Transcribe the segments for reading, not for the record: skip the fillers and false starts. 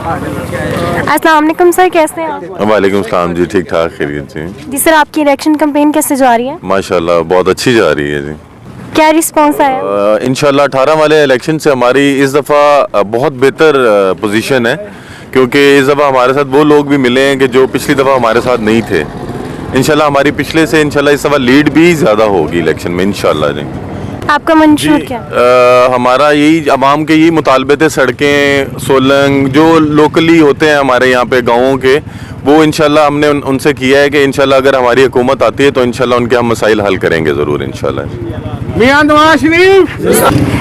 अस्सलाम वालेकुम सर, कैसे हैं आप? वालेकुम सलाम जी, ठीक ठाक खैरियत जी। जी सर, आपकी इलेक्शन कैंपेन कैसे जा रही है? माशाल्लाह बहुत अच्छी जा रही है जी। क्या रिस्पांस आया? इंशाल्लाह 18 वाले इलेक्शन से हमारी इस दफ़ा बहुत बेहतर पोजीशन है, क्योंकि इस दफ़ा हमारे साथ वो लोग भी मिले हैं कि जो पिछली दफ़ा हमारे साथ नहीं थे। इंशाल्लाह हमारी पिछले से इंशाल्लाह इस दफ़ा लीड भी ज़्यादा होगी इलेक्शन में इंशाल्लाह जी। आपका मंशूर क्या? हमारा यही अवाम के यही मुतालबे थे, सड़कें सोलंग जो लोकली होते हैं हमारे यहाँ पे गाँवों के, वो इंशाल्लाह हमने उनसे किया है कि इंशाल्लाह अगर हमारी हुकूमत आती है तो इंशाल्लाह उनके हम मसाइल हल करेंगे ज़रूर इंशाल्लाह। मियां नवाज शरीफ।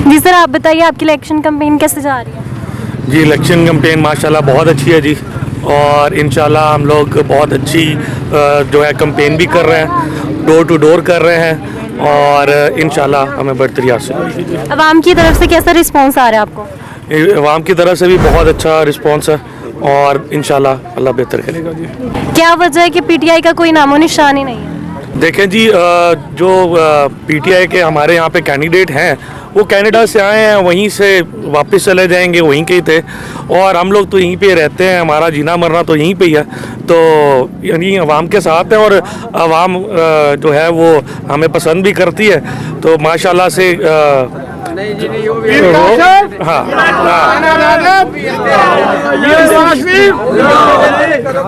जी सर, आप बताइए आपकी इलेक्शन कैंपेन कैसे जा रही है? जी इलेक्शन कैंपेन माशाल्लाह बहुत अच्छी है जी, और इंशाल्लाह हम लोग बहुत अच्छी जो है कैंपेन भी कर रहे हैं, डोर टू डोर कर रहे हैं, और इंशाल्लाह हमें बढ़ती हासिल। अवाम की तरफ से कैसा रिस्पांस आ रहा है आपको? अवाम की तरफ से भी बहुत अच्छा रिस्पांस है, और इंशाल्लाह अल्लाह बेहतर करेगा जी। क्या वजह है कि पीटीआई का कोई नामो निशान ही नहीं है? देखें जी, जो पीटीआई के हमारे यहाँ पे कैंडिडेट हैं वो कनाडा से आए हैं, वहीं से वापस चले जाएंगे, वहीं के ही थे, और हम लोग तो यहीं पे रहते हैं, हमारा जीना मरना तो यहीं पे ही है, तो यानी आवाम के साथ है, और आवाम जो है वो हमें पसंद भी करती है, तो माशाल्लाह से हाँ।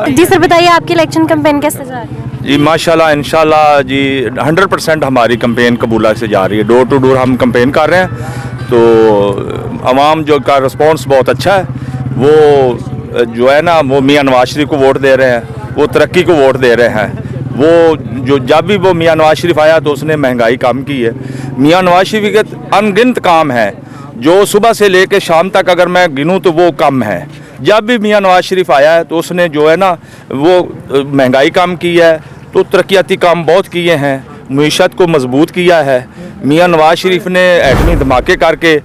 जी सर, बताइए आपकी इलेक्शन कैंपेन कैसे जा रही है? जी माशाल्लाह इंशाल्लाह जी 100% हमारी कैंपेन कबूला से जा रही है। डोर टू डोर हम कैंपेन कर रहे हैं, तो आवाम जो का रिस्पांस बहुत अच्छा है। वो जो है ना, वो मियां नवाज शरीफ को वोट दे रहे हैं, वो तरक्की को वोट दे रहे हैं। वो जो जब भी वो मियां नवाज शरीफ आया तो उसने महंगाई कम की है। मियां नवाज शरीफ के अनगिनत काम है, जो सुबह से लेकर शाम तक अगर मैं गिनूँ तो वो कम है। जब भी मियां नवाज शरीफ आया है तो उसने जो है ना वो महंगाई कम की है, तो तरक्याती काम बहुत किए हैं, मईशत को मजबूत किया है। मियां नवाज शरीफ ने एटमी धमाके करके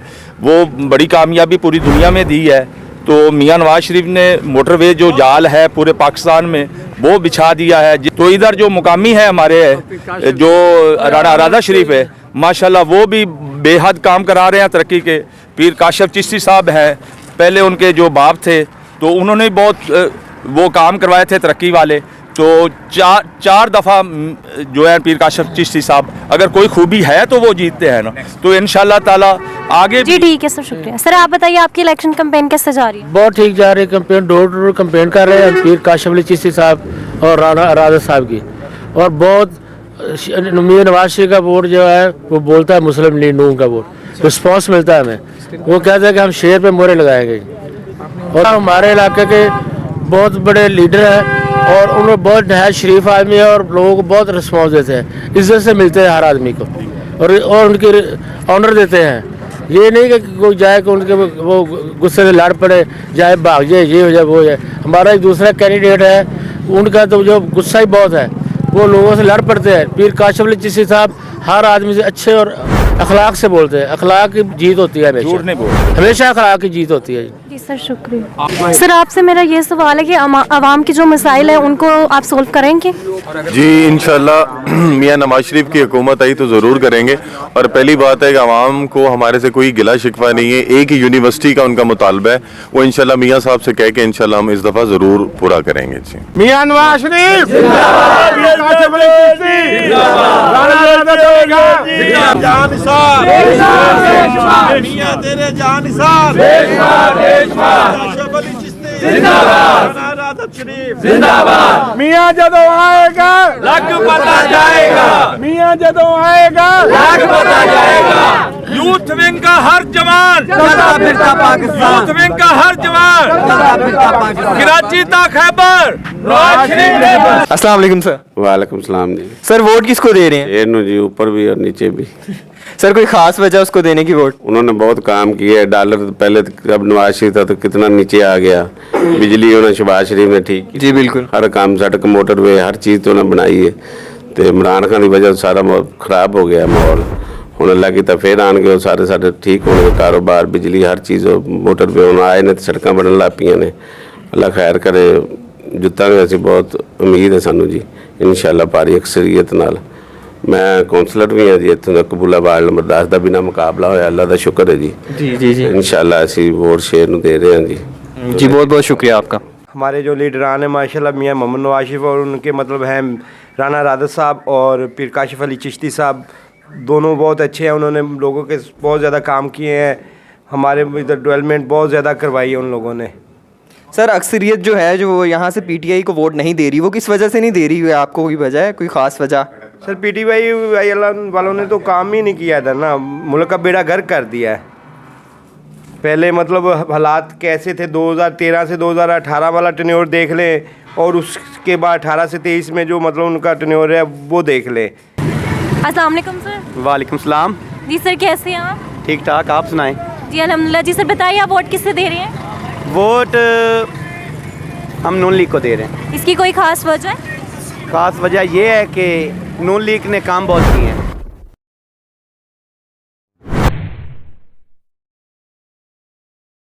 वो बड़ी कामयाबी पूरी दुनिया में दी है। तो मियां नवाज शरीफ ने मोटरवे जो जाल है पूरे पाकिस्तान में वो बिछा दिया है। तो इधर जो मुकामी है हमारे जो राणा राधा शरीफ है, माशाल्लाह वो भी बेहद काम करा रहे हैं तरक्की के। पीर काशिफ चिश्ती साहब हैं, पहले उनके जो बाप थे तो उन्होंने बहुत वो काम करवाए थे तरक्की वाले। तो चार दफ़ा जो है पीर काशिफ चिश्ती साहब, अगर कोई खूबी है तो वो जीतते हैं ना, तो इंशाल्लाह ताला आगे जी ठीक है सर, शुक्रिया। सर आप बताइए आपकी इलेक्शन कैंपेन कैसे जा रही है? बहुत ठीक जा रही है campaign, door to door campaign कर रहे हैं पीर काशिफ अली चिश्ती साहब और राणा राधा साहब की, और बहुत मियां नवाज शरीफ का वोट जो है वो बोलता है मुस्लिम लीग नून का वोट, रिस्पॉन्स मिलता है हमें। वो कहते हैं कि हम शेर पे मोहरे लगाएंगे, और हमारे इलाके के बहुत बड़े लीडर हैं और उन्हें बहुत नहायत शरीफ आदमी है, और लोगों को बहुत रिस्पॉन्स देते हैं, इज्जत से मिलते हैं हर आदमी को, और उनकी ऑनर देते हैं। ये नहीं कि कोई जाए कि उनके वो गुस्से से लड़ पड़े, जाए भाग जाए, ये हो जाए वो हो जाए। हमारा एक दूसरा कैंडिडेट है, उनका तो जो गुस्सा ही बहुत है, वो लोगों से लड़ पड़ते हैं। पीर काशिफ अली चिश्ती साहब हर आदमी से अच्छे और अखलाक से बोलते हैं, अखलाक की जीत होती है हमेशा अखलाक की जीत होती है। जी सर, शुक्रिया। सर आपसे मेरा ये सवाल है कि आवाम के जो मसाइल हैं उनको आप सोल्व करेंगे? जी इंशाल्लाह मियां नवाज शरीफ की हुकूमत आई तो ज़रूर करेंगे। और पहली बात है कि आवाम को हमारे से कोई गिला शिकवा नहीं है, एक ही यूनिवर्सिटी का उनका मुतालबा है, वो इंशाल्लाह मियां साहब से कह के इंशाल्लाह हम इस दफ़ा ज़रूर पूरा करेंगे। जी मियां नवाज शरीफ मियां जदों आएगा लग पता जाएगा, मियां जदों आएगा लग पता जाएगा। यूथ विंग का हर जवान, यूथ विंग का हर जवान, कराची तक खैबर। अस्सलाम वालेकुम सर। वालेकुम सलाम जी। सर वोट किसको दे रहे हैं? ये जी ऊपर भी और नीचे भी। सर कोई खास वजह उसको देने की वोट? उन्होंने बहुत काम किया है। डॉलर पहले जब नवाज शरीफ था तो कितना नीचे आ गया, बिजली उन्होंने शहबाज शरीफ ने ठीक की। जी बिल्कुल, हर काम, सड़क, मोटरवे, हर चीज़ तो उन्होंने बनाई है। तो इमरान खान की वजह से सारा खराब हो गया माहौल। हूँ अल्लाह की तो फिर आन गए सारे सारे ठीक होने, कारोबार, बिजली, हर चीज़, मोटरवे हूँ आए ने, सड़क बनन लग पियां ने। अल्लाह खैर करे, जितांगे असीं बहुत उम्मीद है सानू जी इंशाअल्लाह भारी अक्सरीयत नाल। मैं कौंसलर भी हाँ जी, इत्थों का कबूलाबाद नंबर 10 का बिना मुकाबला होया, अल्लाह का शुक्र है जी। जी जी जी इंशाअल्लाह असीं वोट शेर नूं दे रहे हैं जी। जी बहुत बहुत शुक्रिया आपका। हमारे जो लीडरान हैं माशाल्लाह मियाँ मोहम्मद नवाज शरीफ और उनके मतलब हैं राना राधा साहब और पीर काशिफ अली चिश्ती साहब, दोनों बहुत अच्छे हैं। उन्होंने लोगों के बहुत ज़्यादा काम किए हैं, हमारे इधर डेवलपमेंट बहुत ज़्यादा करवाई है उन लोगों ने। सर अक्सरियत जो है जो यहाँ से पीटीआई को वोट नहीं दे रही, वो किस वजह से नहीं दे रही है? आपको कोई वजह है, कोई ख़ास वजह? सर पीटीआई वालों ने तो काम ही नहीं किया इधर ना, मुल्क का बेड़ा गर्क कर दिया है। पहले मतलब हालात कैसे थे 2013 से 2018 वाला टेन्योर देख लें, और उसके बाद 18 से 23 में जो मतलब उनका टेन्योर है वो देख लें। अस्सलाम वालेकुम सर। वालेकुम सलाम। जी सर, कैसे हैं आप? ठीक ठाक, आप सुनाएं। जी अल्हम्दुलिल्लाह। जी सर बताइए, आप वोट किससे दे रहे हैं? वोट हम नून लीग को दे रहे हैं। इसकी कोई ख़ास वजह है? ख़ास वजह ये है कि नून लीग ने काम बहुत किए हैं।